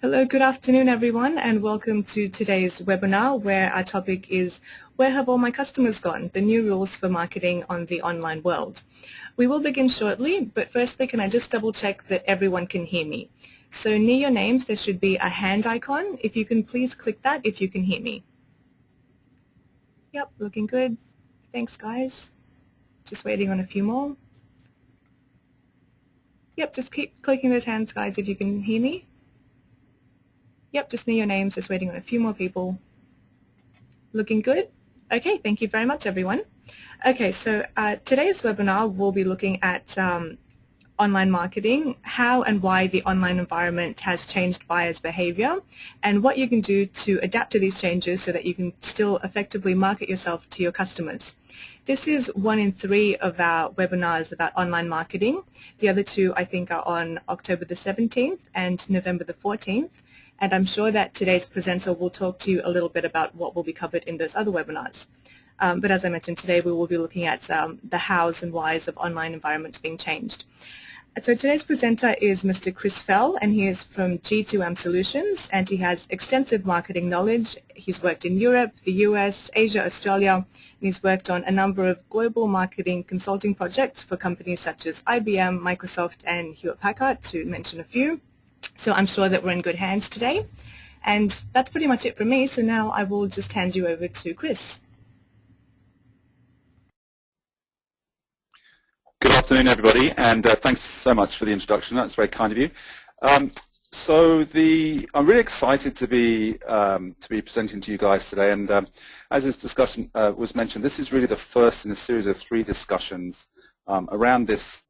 Hello, good afternoon, everyone, and welcome to today's webinar where our topic is Where Have All My Customers Gone? The New Rules for Marketing on the Online World. We will begin shortly, but firstly, can I just double check that everyone can hear me? So near your names, there should be a hand icon. If you can please click that if you can hear me. Yep, looking good. Thanks, guys. Just waiting on a few more. Yep, just keep clicking those hands, guys, if you can hear me. Yep, just near your names, just waiting on a few more people. Looking good? Okay, thank you very much, everyone. Okay, so today's webinar will be looking at online marketing, how and why the online environment has changed buyers' behavior, and what you can do to adapt to these changes so that you can still effectively market yourself to your customers. This is one in 3 of our webinars about online marketing. The other 2, I think, are on October the 17th and November the 14th. And I'm sure that today's presenter will talk to you a little bit about what will be covered in those other webinars. But as I mentioned, today we will be looking at the hows and whys of online environments being changed. So today's presenter is Mr. Chris Fell, and he is from G2M Solutions, and he has extensive marketing knowledge. He's worked in Europe, the US, Asia, Australia, and he's worked on a number of global marketing consulting projects for companies such as IBM, Microsoft, and Hewlett-Packard, to mention a few. So I'm sure that we're in good hands today. And that's pretty much it from me, so now I will just hand you over to Chris. Good afternoon, everybody, and thanks so much for the introduction. That's very kind of you. I'm really excited to be presenting to you guys today. And as this discussion was mentioned, this is really the first in a series of 3 discussions around this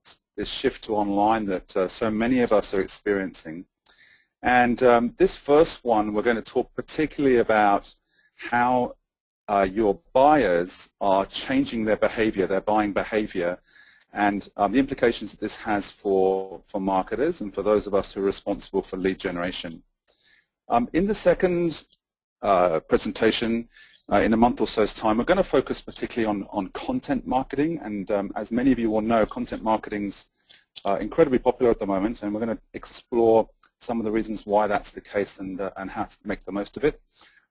shift to online that so many of us are experiencing. And this first one, we're going to talk particularly about how your buyers are changing their behavior, their buying behavior, and the implications that this has for marketers and for those of us who are responsible for lead generation. In the second presentation, in a month or so's time, we're going to focus particularly on content marketing. And as many of you will know, content marketing's incredibly popular at the moment, and we're going to explore some of the reasons why that's the case and how to make the most of it.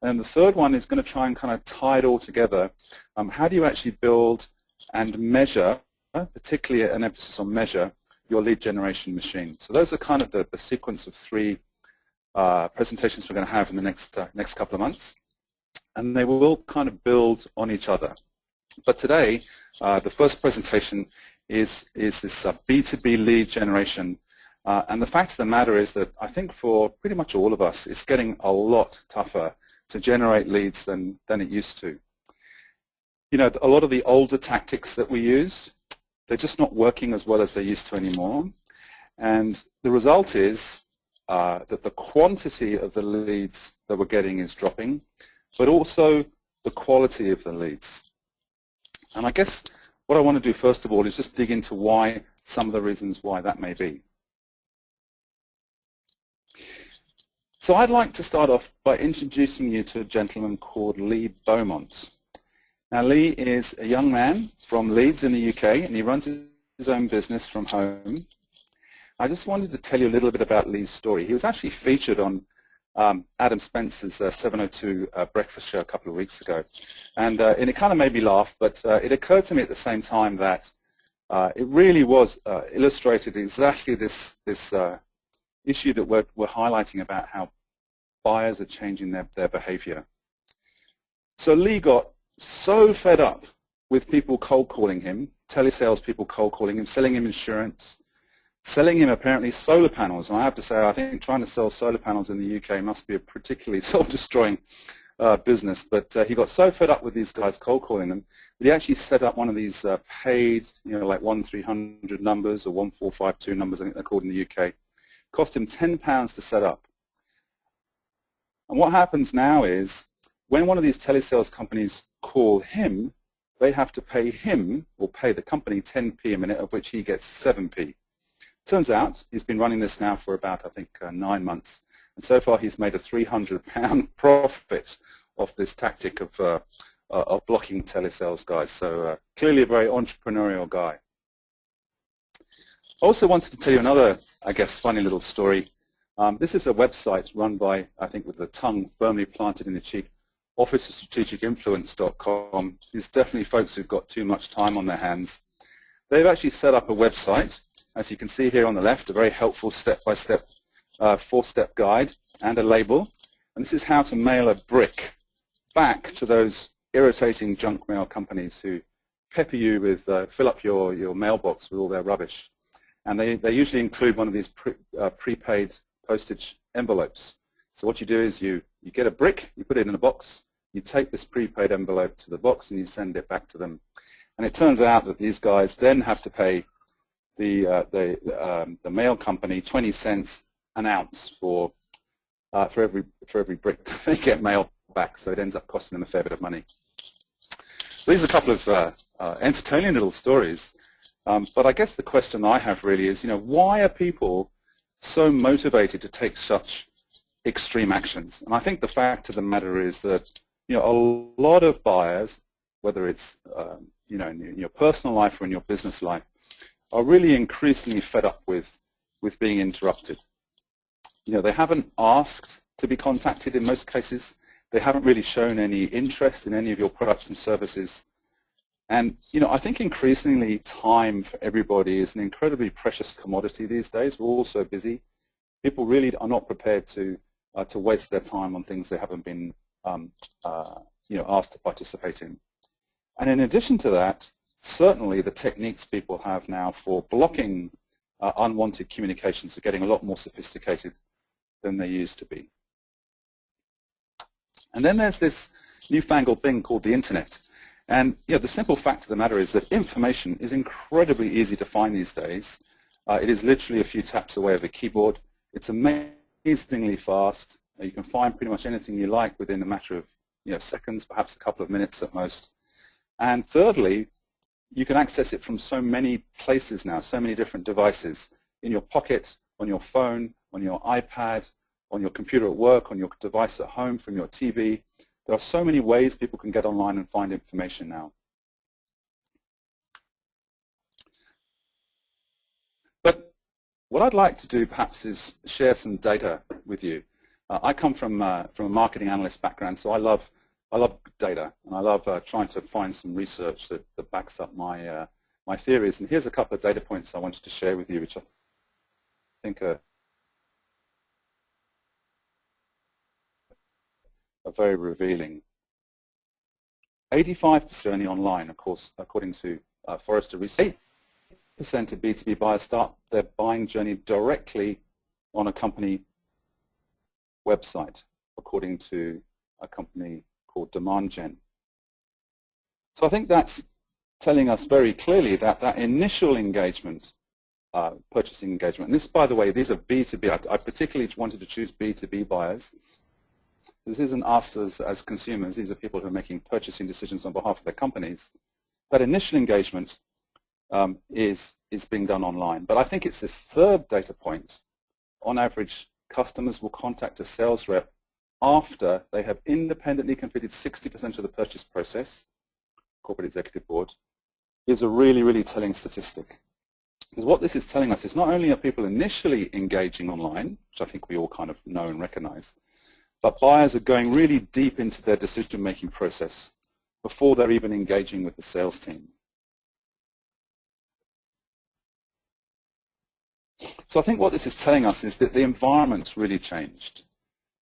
And the third one is going to try and kind of tie it all together. How do you actually build and measure, particularly an emphasis on measure, your lead generation machine? So those are kind of the sequence of 3 presentations we're going to have in the next couple of months. And they will kind of build on each other. But today, the first presentation is this B2B lead generation. And the fact of the matter is that I think for pretty much all of us, it's getting a lot tougher to generate leads than it used to. You know, a lot of the older tactics that we used, they're just not working as well as they used to anymore. And the result is that the quantity of the leads that we're getting is dropping, but also the quality of the leads. And I guess what I want to do first of all is just dig into why, some of the reasons why that may be. So I'd like to start off by introducing you to a gentleman called Lee Beaumont. Now, Lee is a young man from Leeds in the UK, and he runs his own business from home. I just wanted to tell you a little bit about Lee's story. He was actually featured on Adam Spencer's 702 breakfast show a couple of weeks ago. And it kind of made me laugh, but it occurred to me at the same time that it really was illustrated exactly this issue that we're highlighting about how buyers are changing their behavior. So Lee got so fed up with people cold calling him, telesales people cold calling him, selling him insurance, selling him apparently solar panels. And I have to say, I think trying to sell solar panels in the UK must be a particularly self-destroying business. But he got so fed up with these guys cold calling them that he actually set up one of these paid, like 1-300 numbers or 1452 numbers, I think they're called in the UK. Cost him £10 to set up. And what happens now is when one of these telesales companies call him, they have to pay him, or pay the company 10p a minute, of which he gets 7p. Turns out he's been running this now for about, I think, 9 months. And so far he's made a £300 profit off this tactic of blocking telesales guys. So clearly a very entrepreneurial guy. I also wanted to tell you another, I guess, funny little story This is a website run by, I think with the tongue firmly planted in the cheek, officeofstrategicinfluence.com. These definitely folks who've got too much time on their hands. They've actually set up a website, as you can see here on the left, a very helpful step-by-step, four-step guide and a label. And this is how to mail a brick back to those irritating junk mail companies who pepper you with, fill up your mailbox with all their rubbish. And they usually include one of these prepaid postage envelopes. So what you do is you get a brick, you put it in a box, you take this prepaid envelope to the box and you send it back to them. And it turns out that these guys then have to pay the mail company 20 cents an ounce for every brick they get mailed back. So it ends up costing them a fair bit of money. So these are a couple of entertaining little stories. But I guess the question I have really is, why are people so motivated to take such extreme actions? And I think the fact of the matter is that, a lot of buyers, whether it's in your personal life or in your business life, are really increasingly fed up with being interrupted. They haven't asked to be contacted in most cases. They haven't really shown any interest in any of your products and services. And, I think increasingly time for everybody is an incredibly precious commodity these days. We're all so busy. People really are not prepared to waste their time on things they haven't been asked to participate in. And in addition to that, certainly the techniques people have now for blocking unwanted communications are getting a lot more sophisticated than they used to be. And then there's this newfangled thing called the internet. And the simple fact of the matter is that information is incredibly easy to find these days. It is literally a few taps away of a keyboard. It's amazingly fast. You can find pretty much anything you like within a matter of seconds, perhaps a couple of minutes at most. And thirdly, you can access it from so many places now, so many different devices, in your pocket, on your phone, on your iPad, on your computer at work, on your device at home, from your TV. There are so many ways people can get online and find information now. But what I'd like to do perhaps is share some data with you. I come from a marketing analyst background, so I love data, and I love trying to find some research that backs up my theories. And here's a couple of data points I wanted to share with you, which I think are very revealing. 85% journey online, of course, according to Forrester Research. 8% of B2B buyers start their buying journey directly on a company website, according to a company called Demand Gen. So I think that's telling us very clearly that that initial engagement, purchasing engagement, and this, by the way, these are B2B. I particularly wanted to choose B2B buyers. This isn't us as consumers. These are people who are making purchasing decisions on behalf of their companies. That initial engagement is being done online. But I think it's this third data point. On average, customers will contact a sales rep after they have independently completed 60% of the purchase process. Corporate Executive Board is a really, really telling statistic. Because what this is telling us is not only are people initially engaging online, which I think we all kind of know and recognize, but buyers are going really deep into their decision-making process before they're even engaging with the sales team. So I think what this is telling us is that the environment's really changed.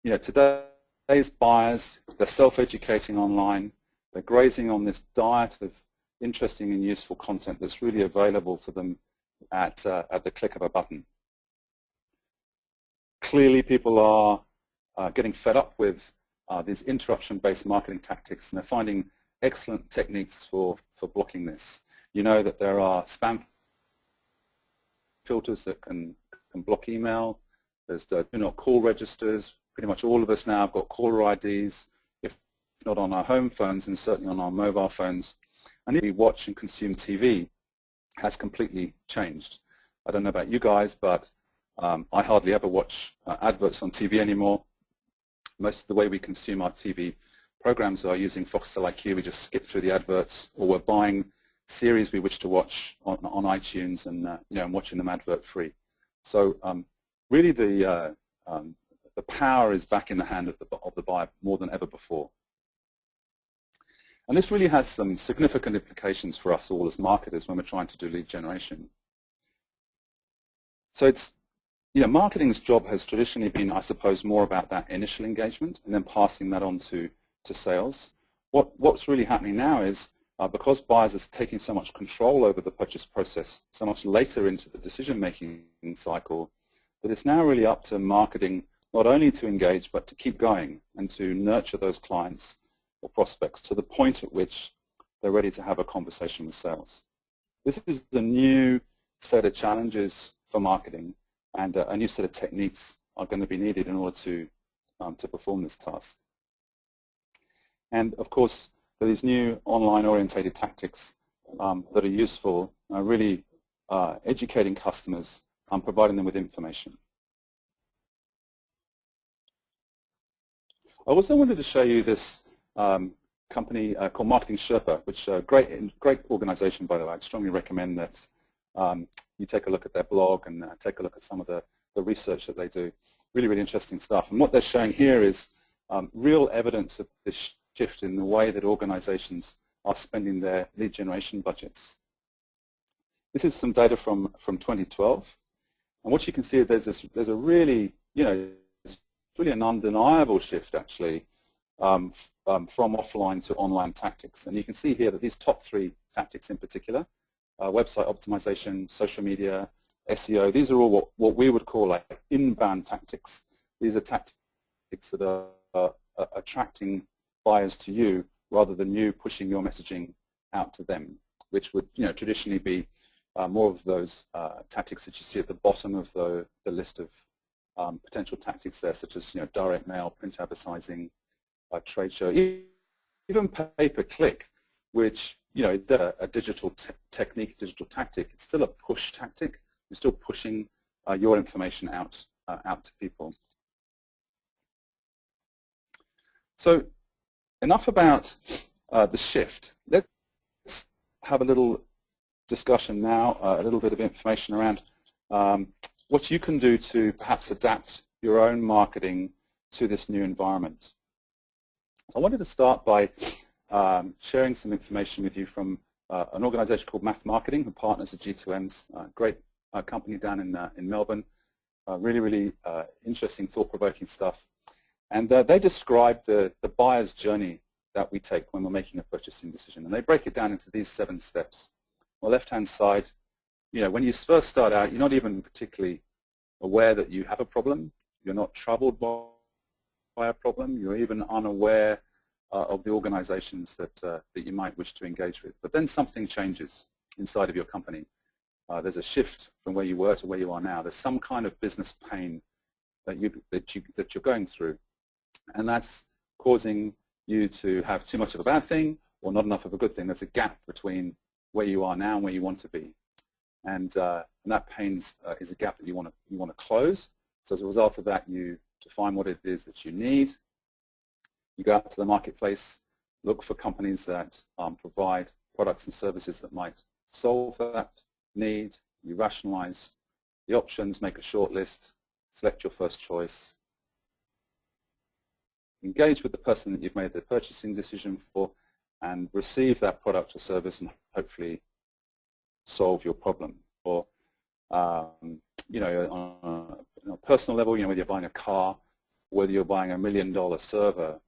Today's buyers, they're self-educating online, they're grazing on this diet of interesting and useful content that's really available to them at the click of a button. Clearly people are getting fed up with these interruption-based marketing tactics, and they're finding excellent techniques for blocking this. You know that there are spam filters that can block email. There's the do not call registers. Pretty much all of us now have got caller IDs, if not on our home phones and certainly on our mobile phones. And we watch and consume TV has completely changed. I don't know about you guys, but I hardly ever watch adverts on TV anymore. Most of the way we consume our TV programs are using Foxtel IQ. We just skip through the adverts, or we're buying series we wish to watch on iTunes and and watching them advert free. So really the the power is back in the hand of the buyer more than ever before. And this really has some significant implications for us all as marketers when we're trying to do lead generation. So it's, marketing's job has traditionally been, I suppose, more about that initial engagement and then passing that on to sales. What's really happening now is because buyers are taking so much control over the purchase process so much later into the decision-making cycle, that it's now really up to marketing not only to engage but to keep going and to nurture those clients or prospects to the point at which they're ready to have a conversation with sales. This is a new set of challenges for marketing, and a new set of techniques are going to be needed in order to perform this task. And of course, there are these new online-orientated tactics that are useful, really educating customers and providing them with information. I also wanted to show you this company called Marketing Sherpa, which is a great organization, by the way. I'd strongly recommend that you take a look at their blog and take a look at some of the research that they do. Really, really interesting stuff. And what they're showing here is real evidence of this shift in the way that organizations are spending their lead generation budgets. This is some data from 2012. And what you can see is there's a really, it's really an undeniable shift, actually, from offline to online tactics. And you can see here that these top three tactics in particular, website optimization, social media, SEO, these are all what we would call like inbound tactics. These are tactics that are attracting buyers to you rather than you pushing your messaging out to them, which would traditionally be more of those tactics that you see at the bottom of the list of potential tactics there, such as direct mail, print advertising, trade show, even pay-per-click, which is a digital technique, digital tactic. It's still a push tactic. You're still pushing your information out to people. So enough about the shift. Let's have a little discussion now, a little bit of information around what you can do to perhaps adapt your own marketing to this new environment. So I wanted to start by sharing some information with you from an organization called Math Marketing, who partners with G2Ms, great company down in Melbourne. Really, really interesting, thought-provoking stuff. And they describe the buyer's journey that we take when we're making a purchasing decision. And they break it down into these 7 steps. On the left-hand side, when you first start out, you're not even particularly aware that you have a problem. You're not troubled by a problem. You're even unaware of the organizations that you might wish to engage with. But then something changes inside of your company. There's a shift from where you were to where you are now. There's some kind of business pain that you're going through, and that's causing you to have too much of a bad thing or not enough of a good thing. There's a gap between where you are now and where you want to be, and that pain is a gap that you want to close. So as a result of that, you define what it is that you need. You go out to the marketplace, look for companies that provide products and services that might solve that need. You rationalize the options, make a short list, select your first choice, engage with the person that you've made the purchasing decision for, and receive that product or service and hopefully solve your problem. Or on a personal level, whether you're buying a car, whether you're buying $1 million server,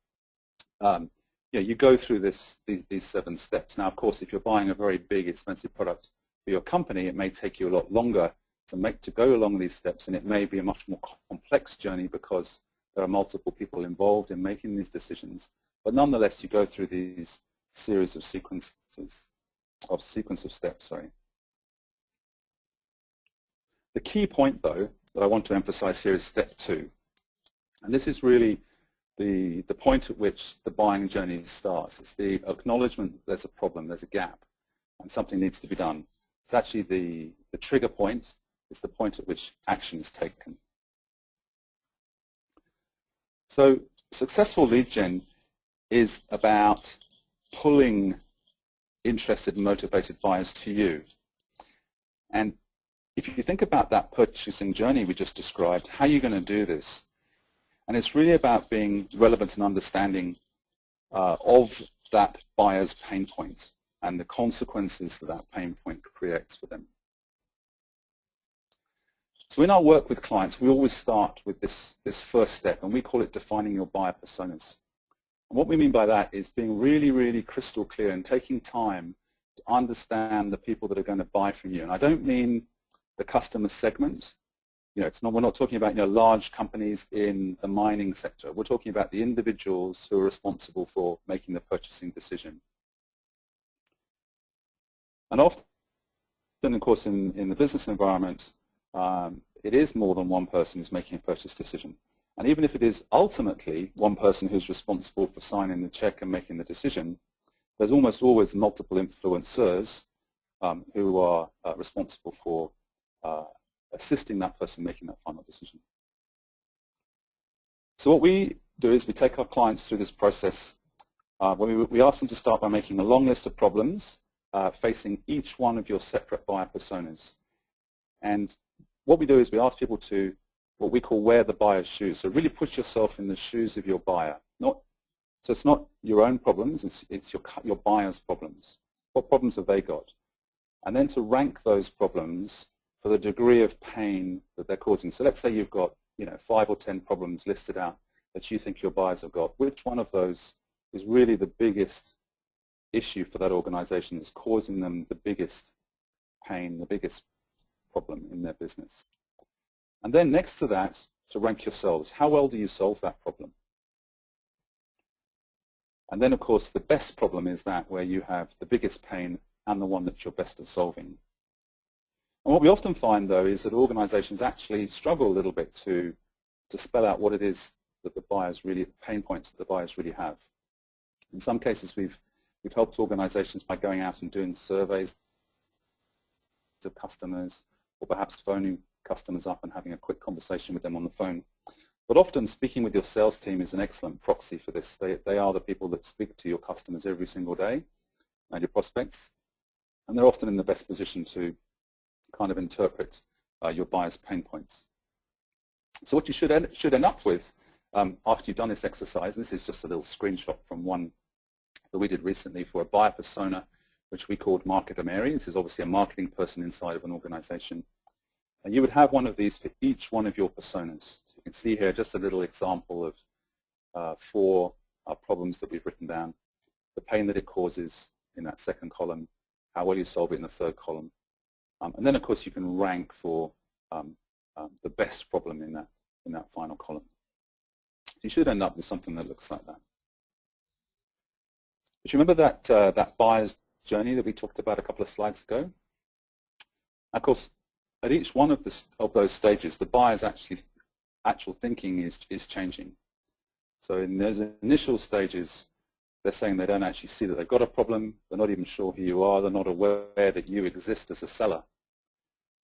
you go through these 7 steps. Now, of course, if you're buying a very big, expensive product for your company, it may take you a lot longer to go along these steps, and it may be a much more complex journey because there are multiple people involved in making these decisions. But nonetheless, you go through these series of sequence of steps. The key point, though, that I want to emphasize here is step 2. And this is really the point at which the buying journey starts. It's the acknowledgement that there's a problem, there's a gap, and something needs to be done. It's actually the trigger point. It's the point at which action is taken. So successful lead gen is about pulling interested and motivated buyers to you. And if you think about that purchasing journey we just described, how are you going to do this? And it's really about being relevant and understanding of that buyer's pain point and the consequences that that pain point creates for them. So in our work with clients, we always start with this first step, and we call it defining your buyer personas. And what we mean by that is being really, really crystal clear and taking time to understand the people that are going to buy from you. And I don't mean the customer segment. We're not talking about large companies in the mining sector. We're talking about the individuals who are responsible for making the purchasing decision. And often, of course, in the business environment, it is more than one person who's making a purchase decision. And even if it is ultimately one person who's responsible for signing the check and making the decision, there's almost always multiple influencers who are responsible for assisting that person making that final decision. So what we do is we take our clients through this process. We ask them to start by making a long list of problems facing each one of your separate buyer personas. And what we do is we ask people to what we call wear the buyer's shoes. So really put yourself in the shoes of your buyer. So it's not your own problems, it's your buyer's problems. What problems have they got? And then to rank those problems for the degree of pain that they're causing. So let's say you've got 5 or 10 problems listed out that you think your buyers have got. Which one of those is really the biggest issue for that organization, is causing them the biggest pain, the biggest problem in their business? And then next to that, to rank yourselves. How well do you solve that problem? And then, of course, the best problem is that where you have the biggest pain and the one that you're best at solving. And what we often find, though, is that organizations actually struggle a little bit to spell out what it is that the buyers really, the pain points that the buyers really have. In some cases, we've helped organizations by going out and doing surveys of customers, or perhaps phoning customers up and having a quick conversation with them on the phone. But often speaking with your sales team is an excellent proxy for this. They are the people that speak to your customers every single day and your prospects, and they're often in the best position to kind of interpret your buyer's pain points. So what you should end up with after you've done this exercise, and this is just a little screenshot from one that we did recently for a buyer persona, which we called Marketer Mary. This is obviously a marketing person inside of an organization. And you would have one of these for each one of your personas. So you can see here just a little example of 4 problems that we've written down. The pain that it causes in that second column, how well you solve it in the third column. And then, of course, you can rank for the best problem in that final column. You should end up with something that looks like that. But you remember that buyer's journey that we talked about a couple of slides ago? Of course, at each one of those stages, the buyer's actual thinking is changing. So in those initial stages, they're saying they don't actually see that they've got a problem. They're not even sure who you are. They're not aware that you exist as a seller.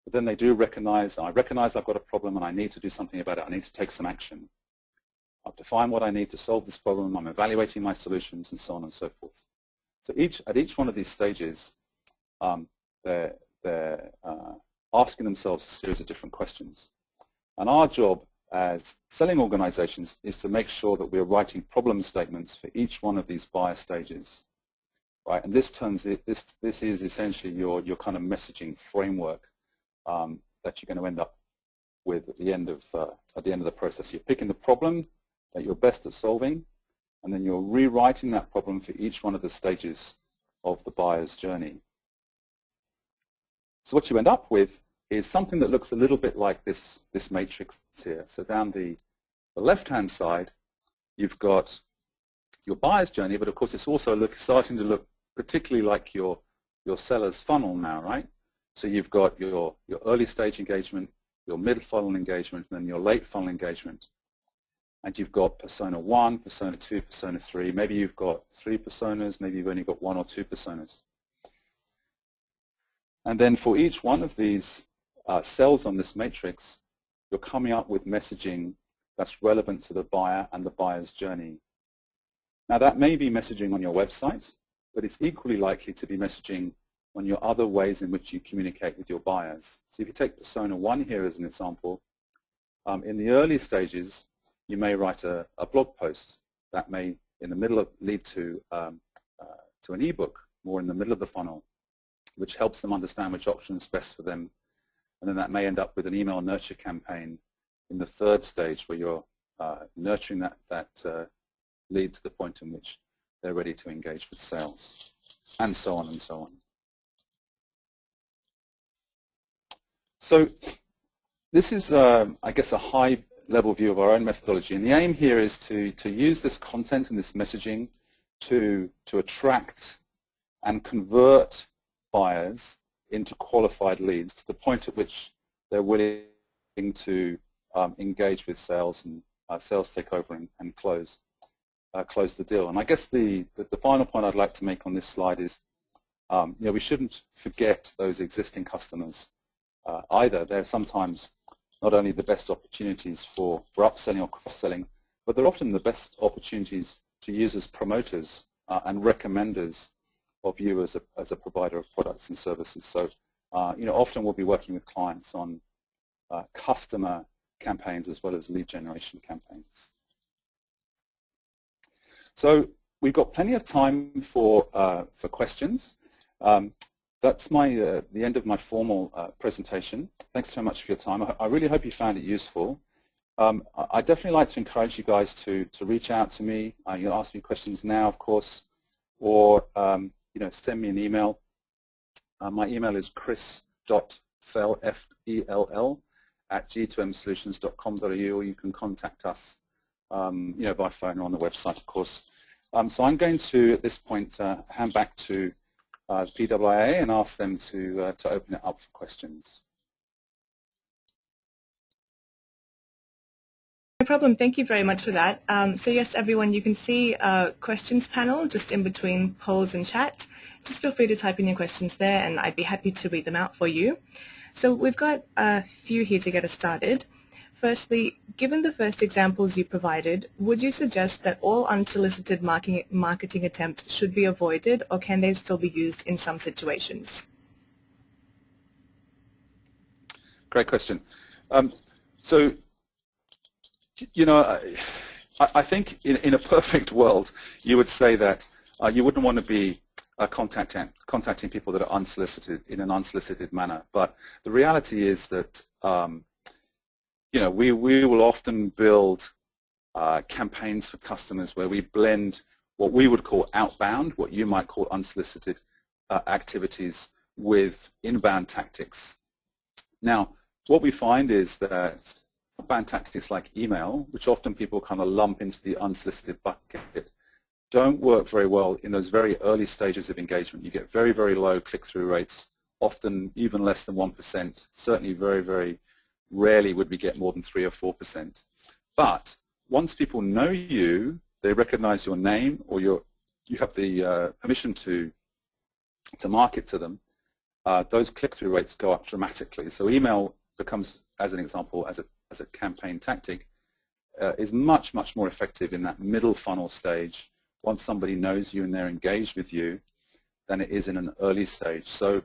But then they do recognize, I recognize I've got a problem and I need to do something about it. I need to take some action. I've defined what I need to solve this problem. I'm evaluating my solutions, and so on and so forth. So at each one of these stages, they're asking themselves a series of different questions. And our job as selling organizations is to make sure that we're writing problem statements for each one of these buyer stages, right? And this is essentially your kind of messaging framework that you're going to end up with at the end of the process. You're picking the problem that you're best at solving, and then you're rewriting that problem for each one of the stages of the buyer's journey. So what you end up with is something that looks a little bit like this matrix here. So down the left-hand side, you've got your buyer's journey, but of course it's also starting to look particularly like your seller's funnel now, right? So you've got your early stage engagement, your mid funnel engagement, and then your late funnel engagement. And you've got persona 1, persona 2, persona 3. Maybe you've got 3 personas, maybe you've only got 1 or 2 personas. And then for each one of these cells on this matrix, you're coming up with messaging that's relevant to the buyer and the buyer's journey. Now that may be messaging on your website, but it's equally likely to be messaging on your other ways in which you communicate with your buyers. So if you take persona 1 here as an example, in the early stages, you may write a blog post that may, in the middle, lead to an ebook, more in the middle of the funnel, which helps them understand which option is best for them. And then that may end up with an email nurture campaign in the third stage, where you're nurturing that lead to the point in which they're ready to engage with sales, and so on and so on. So this is, I guess, a high-level view of our own methodology. And the aim here is to use this content and this messaging to attract and convert buyers into qualified leads to the point at which they're willing to engage with sales and sales takeover and close the deal. And I guess the final point I'd like to make on this slide is, we shouldn't forget those existing customers either. They're sometimes not only the best opportunities for upselling or cross-selling, but they're often the best opportunities to use as promoters and recommenders of you as a provider of products and services. So, often we'll be working with clients on customer campaigns as well as lead generation campaigns. So we've got plenty of time for questions. That's the end of my formal presentation. Thanks so much for your time. I really hope you found it useful. I'd definitely like to encourage you guys to reach out to me. You can ask me questions now, of course, or send me an email. My email is chris.fell, F-E-L-L, @g2msolutions.com.au, or you can contact us by phone or on the website, of course. So I'm going to, at this point, hand back to PWIA and ask them to open it up for questions. No problem. Thank you very much for that. So yes, everyone, you can see a questions panel just in between polls and chat. Just feel free to type in your questions there, and I'd be happy to read them out for you. So we've got a few here to get us started. Firstly, given the first examples you provided, would you suggest that all unsolicited marketing attempts should be avoided, or can they still be used in some situations? Great question. So, I think in a perfect world, you would say that you wouldn't want to be contacting people that are unsolicited in an unsolicited manner. But the reality is that we will often build campaigns for customers where we blend what we would call outbound, what you might call unsolicited activities, with inbound tactics. Now, what we find is that outbound tactics like email, which often people kind of lump into the unsolicited bucket, don't work very well in those very early stages of engagement. You get very, very low click-through rates, often even less than 1%, certainly very, very rarely would we get more than 3 or 4%. But once people know you, they recognize your name, or you have the permission to market to them, those click-through rates go up dramatically. So email becomes, as an example, as a campaign tactic, is much, much more effective in that middle funnel stage once somebody knows you and they're engaged with you than it is in an early stage. So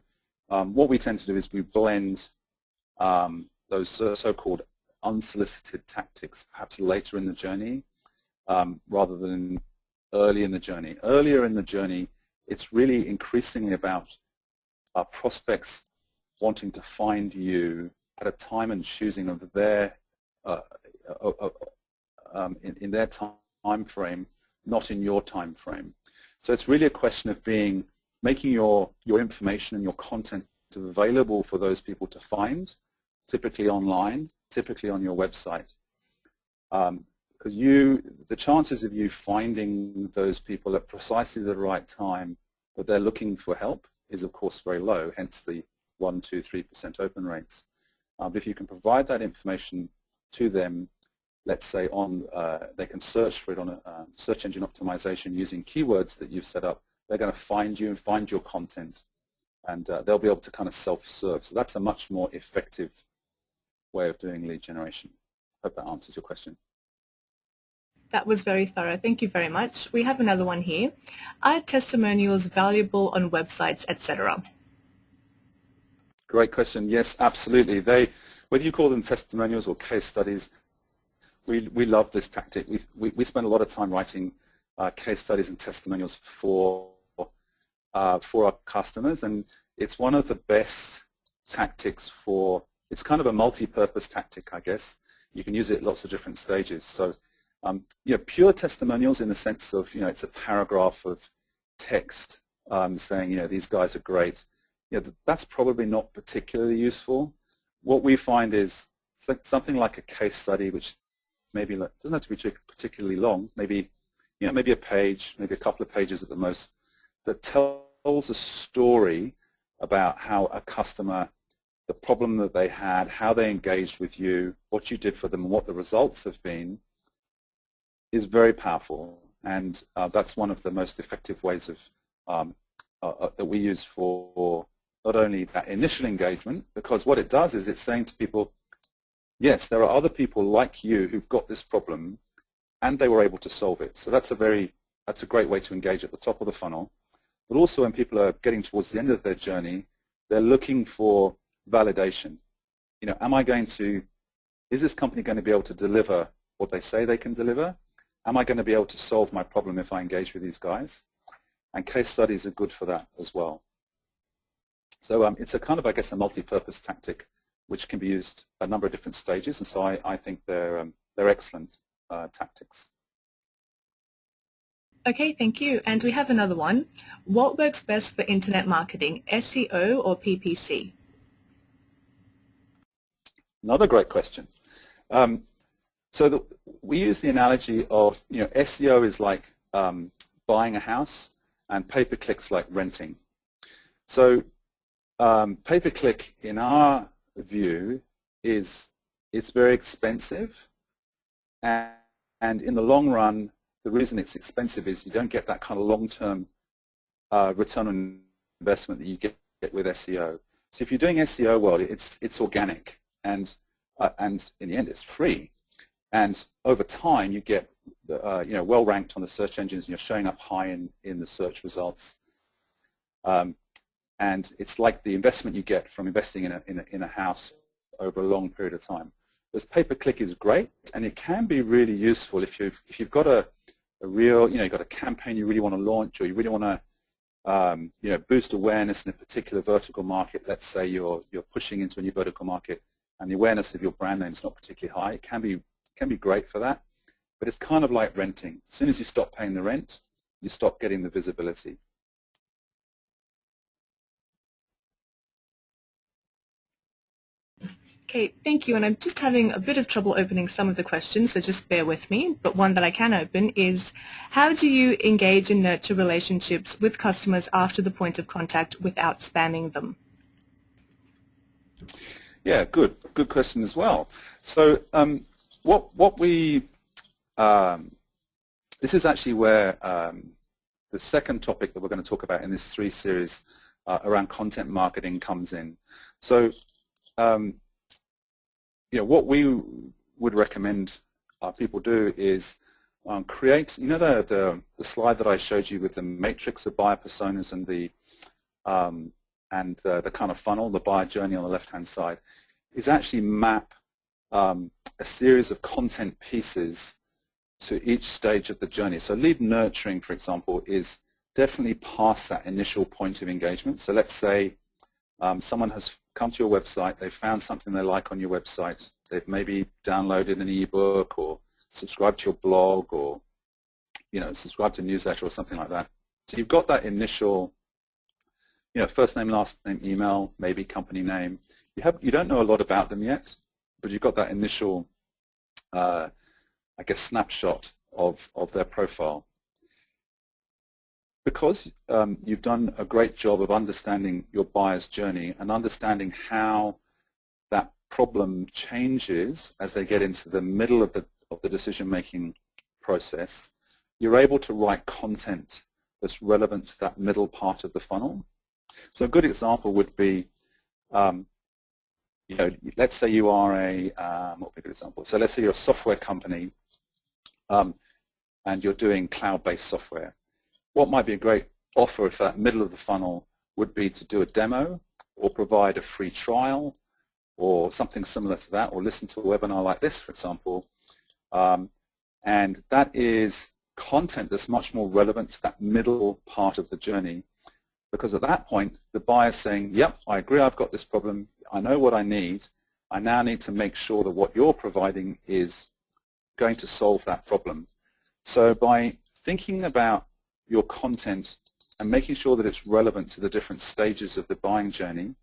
what we tend to do is we blend those so-called unsolicited tactics perhaps later in the journey rather than early in the journey. Earlier in the journey, it's really increasingly about prospects wanting to find you at a time and choosing of their in their time frame, not in your time frame. So it's really a question of making your information and your content available for those people to find, typically online, typically on your website. Because the chances of you finding those people at precisely the right time that they're looking for help is, of course, very low, hence the 1, 2, 3% open rates. But if you can provide that information to them, let's say they can search for it on a search engine optimization using keywords that you've set up, they're going to find you and find your content, and they'll be able to kind of self-serve. So that's a much more effective way of doing lead generation. Hope that answers your question. That was very thorough. Thank you very much. We have another one here. Are testimonials valuable on websites, etc.? Great question. Yes, absolutely. Whether you call them testimonials or case studies, we love this tactic. We spend a lot of time writing case studies and testimonials for our customers, and it's one of the best tactics for, it's kind of a multi-purpose tactic, I guess. You can use it at lots of different stages. So, pure testimonials in the sense of, it's a paragraph of text saying, these guys are great. That's probably not particularly useful. What we find is something like a case study, which maybe doesn't have to be particularly long, maybe a page, maybe a couple of pages at the most, that tells a story about how a customer, the problem that they had, how they engaged with you, what you did for them, and what the results have been, is very powerful. And that's one of the most effective ways of that we use for not only that initial engagement, because what it does is it's saying to people, yes, there are other people like you who've got this problem, and they were able to solve it. So that's a great way to engage at the top of the funnel. But also when people are getting towards the end of their journey, they're looking for validation. Is this company going to be able to deliver what they say they can deliver? Am I going to be able to solve my problem if I engage with these guys? And case studies are good for that as well. So it's a kind of, I guess, a multi-purpose tactic which can be used at a number of different stages, and so I think they're excellent tactics. Okay, thank you. And we have another one. What works best for internet marketing, SEO or PPC? Another great question. We use the analogy of, SEO is like buying a house, and pay-per-click's like renting. So pay-per-click, in our view, it's very expensive, and in the long run, the reason it's expensive is you don't get that kind of long-term return on investment that you get with SEO. So if you're doing SEO well, it's organic, and in the end, it's free. And over time, you get well ranked on the search engines, and you're showing up high in the search results. And it's like the investment you get from investing in a house over a long period of time. This pay-per-click is great, and it can be really useful if you've got a real, you've got a campaign you really want to launch, or you really want to boost awareness in a particular vertical market. Let's say you're pushing into a new vertical market, and the awareness of your brand name is not particularly high. It can be great for that, but it's kind of like renting. As soon as you stop paying the rent, you stop getting the visibility. Okay, thank you. And I'm just having a bit of trouble opening some of the questions, so just bear with me. But one that I can open is, how do you engage and nurture relationships with customers after the point of contact without spamming them? Yeah, good question as well. So this is actually where the second topic that we're going to talk about in this 3 series around content marketing comes in. So what we would recommend people do is create, the slide that I showed you with the matrix of buyer personas and the kind of funnel, the buyer journey on the left-hand side, is actually map a series of content pieces to each stage of the journey. So lead nurturing, for example, is definitely past that initial point of engagement. So let's say someone has come to your website, they've found something they like on your website, they've maybe downloaded an ebook or subscribed to your blog or subscribed to a newsletter or something like that. So you've got that initial first name, last name, email, maybe company name. You don't know a lot about them yet, but you've got that initial I guess snapshot of their profile. Because you've done a great job of understanding your buyer's journey and understanding how that problem changes as they get into the middle of the decision-making process, you're able to write content that's relevant to that middle part of the funnel. So a good example would be, let's say you are what would be a good example? So let's say you're a software company and you're doing cloud-based software. What might be a great offer for that middle of the funnel would be to do a demo or provide a free trial or something similar to that, or listen to a webinar like this, for example. And that is content that's much more relevant to that middle part of the journey, because at that point the buyer's saying, yep, I agree, I've got this problem, I know what I need, I now need to make sure that what you're providing is going to solve that problem. So by thinking about your content and making sure that it's relevant to the different stages of the buying journey,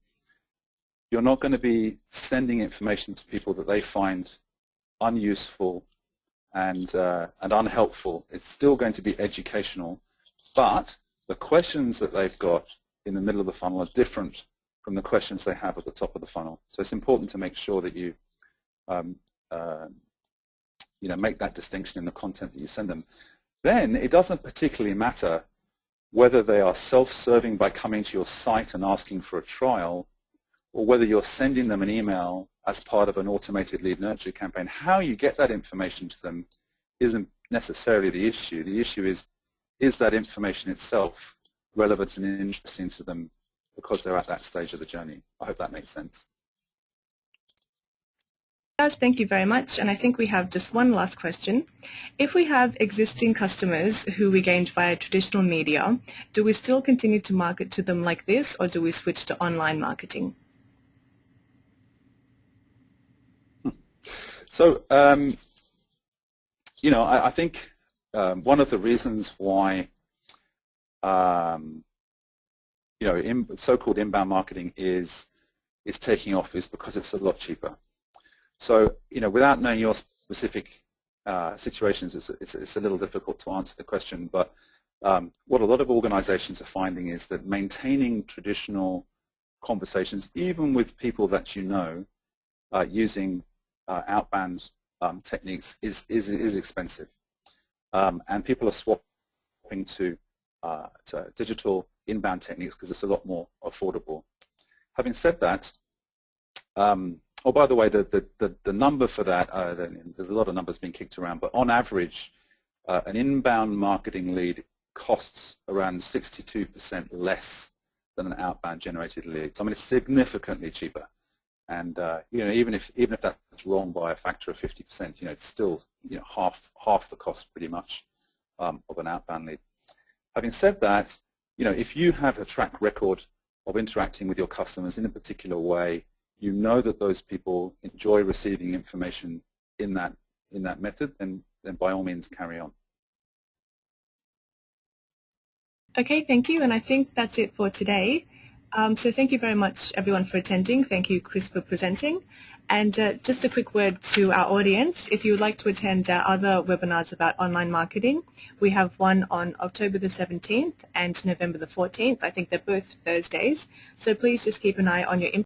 you're not going to be sending information to people that they find unuseful and unhelpful. It's still going to be educational, but the questions that they've got in the middle of the funnel are different from the questions they have at the top of the funnel. So it's important to make sure that you make that distinction in the content that you send them. Then it doesn't particularly matter whether they are self-serving by coming to your site and asking for a trial, or whether you're sending them an email as part of an automated lead nurture campaign. How you get that information to them isn't necessarily the issue. The issue is that information itself relevant and interesting to them because they're at that stage of the journey? I hope that makes sense. Thank you very much, and I think we have just one last question. If we have existing customers who we gained via traditional media, do we still continue to market to them like this, or do we switch to online marketing? So, I think one of the reasons why so-called inbound marketing is taking off is because it's a lot cheaper. So, without knowing your specific situations, it's a little difficult to answer the question. But what a lot of organizations are finding is that maintaining traditional conversations, even with people that you know, using outbound techniques is expensive. And people are swapping to digital inbound techniques because it's a lot more affordable. Having said that, oh, by the way, the number for that, there's a lot of numbers being kicked around, but on average, an inbound marketing lead costs around 62% less than an outbound generated lead. So, I mean, it's significantly cheaper. And even if that's wrong by a factor of 50%, it's still half the cost pretty much of an outbound lead. Having said that, if you have a track record of interacting with your customers in a particular way, you know that those people enjoy receiving information in that method, then by all means carry on. Okay, thank you, and I think that's it for today. So thank you very much, everyone, for attending. Thank you, Chris, for presenting. And just a quick word to our audience. If you would like to attend our other webinars about online marketing, we have one on October the 17th and November the 14th. I think they're both Thursdays. So please just keep an eye on your